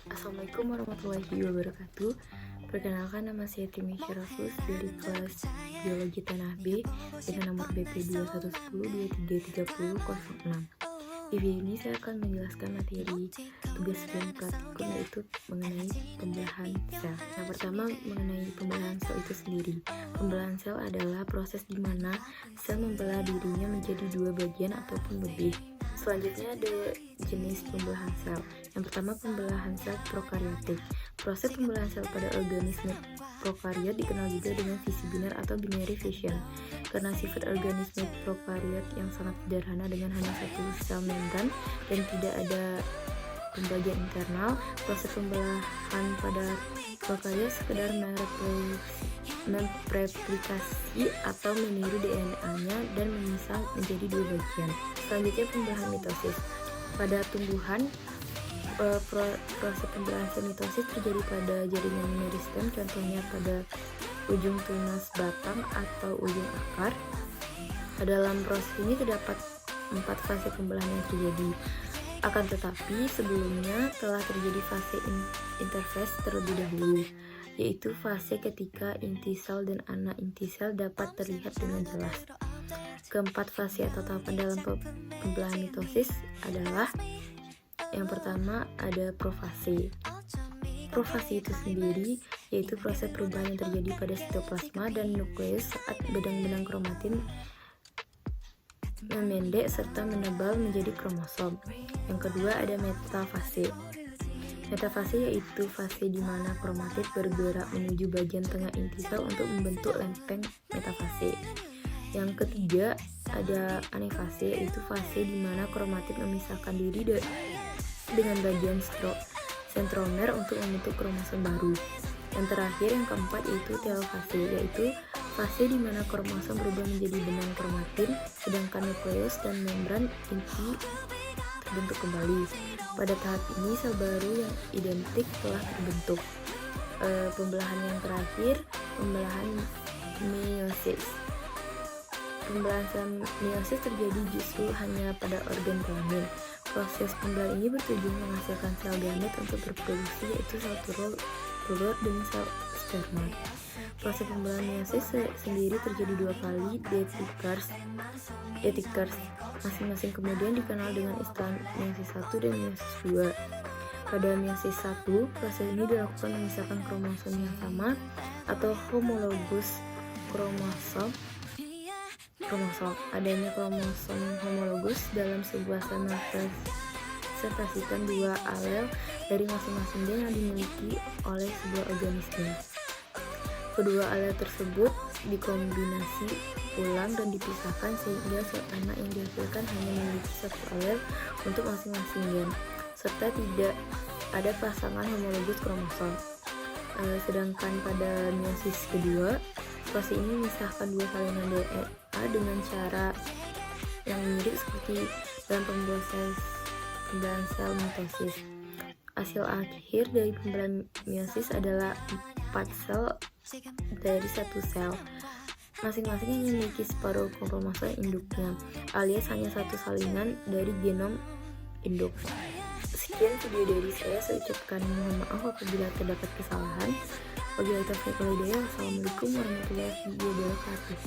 Assalamualaikum warahmatullahi wabarakatuh. Perkenalkan, nama saya Timi Syarafus dari kelas Biologi Tanah B dengan nomor BP 2110233006. Di video ini saya akan menjelaskan materi tugas dan praktikum, yaitu mengenai pembelahan sel. Yang pertama, mengenai pembelahan sel itu sendiri. Pembelahan sel adalah proses di mana sel membelah dirinya menjadi dua bagian ataupun lebih. Selanjutnya ada jenis pembelahan sel. Yang pertama, pembelahan sel prokaryotik. Proses pembelahan sel pada organisme prokariot dikenal juga dengan fisi biner atau binary fission. Karena sifat organisme prokariot yang sangat sederhana dengan hanya satu sel membran dan tidak ada pembagian internal, proses pembelahan pada prokariot sekedar mereplikasi atau meniru DNA-nya dan memisah menjadi dua bagian. Selanjutnya, pembelahan mitosis. Pada tumbuhan, proses pembelahan sel mitosis terjadi pada jaringan meristem, contohnya pada ujung tunas batang atau ujung akar. Dalam proses ini terdapat 4 fase pembelahan yang terjadi. Akan tetapi sebelumnya telah terjadi fase interfase terlebih dahulu, yaitu fase ketika inti sel dan anak inti sel dapat terlihat dengan jelas. Keempat fase atau tahapan dalam pembelahan mitosis adalah: yang pertama ada profase. Profase itu sendiri yaitu proses perubahan yang terjadi pada sitoplasma dan nukleus saat benang-benang kromatin memendek serta menebal menjadi kromosom. Yang kedua ada metafase. Metafase yaitu fase di mana kromatid bergerak menuju bagian tengah inti sel untuk membentuk lempeng metafase. Yang ketiga ada anefase, yaitu fase di mana kromatid memisahkan diri dengan bagian sentromer untuk membentuk kromosom baru. Yang terakhir, yang keempat, yaitu telofase, yaitu fase di mana kromosom berubah menjadi benang kromatin, sedangkan nukleus dan membran inti terbentuk kembali. Pada tahap ini sel baru yang identik telah terbentuk. Pembelahan yang terakhir, pembelahan meiosis. Pembelahan sel meiosis terjadi justru hanya pada organ kelamin. Proses pembelahan ini bertujuan menghasilkan sel gamet untuk berproduksi, yaitu sel telur dan sel sperma. Proses pembelahan meiosis sendiri terjadi 2 kali, detikers. Masing-masing kemudian dikenal dengan istilah meiosis 1 dan meiosis 2. Pada meiosis 1, proses ini dilakukan memisahkan kromosom yang sama atau homologus kromosom. Adanya kromosom homologus dalam sebuah sel merepresentasikan 2 alel dari masing-masing gen yang dimiliki oleh sebuah organisme. Kedua alel tersebut dikombinasi ulang dan dipisahkan sehingga sel anak yang dihasilkan hanya memiliki 1 alel untuk masing-masing gen, serta tidak ada pasangan homologus kromosom. Sedangkan pada meiosis kedua, proses ini memisahkan 2 salinan DNA dengan cara yang mirip seperti dalam pembelahan sel mitosis. Hasil akhir dari pembelahan meiosis adalah 4 sel dari 1 sel. Masing-masing yang memiliki separuh kromosom induknya, alias hanya 1 salinan dari genom induk. Sekian video dari saya ucapkan mohon maaf apabila terdapat kesalahan. Wabillahi taufiq wal hidayah. Wassalamualaikum warahmatullahi wabarakatuh.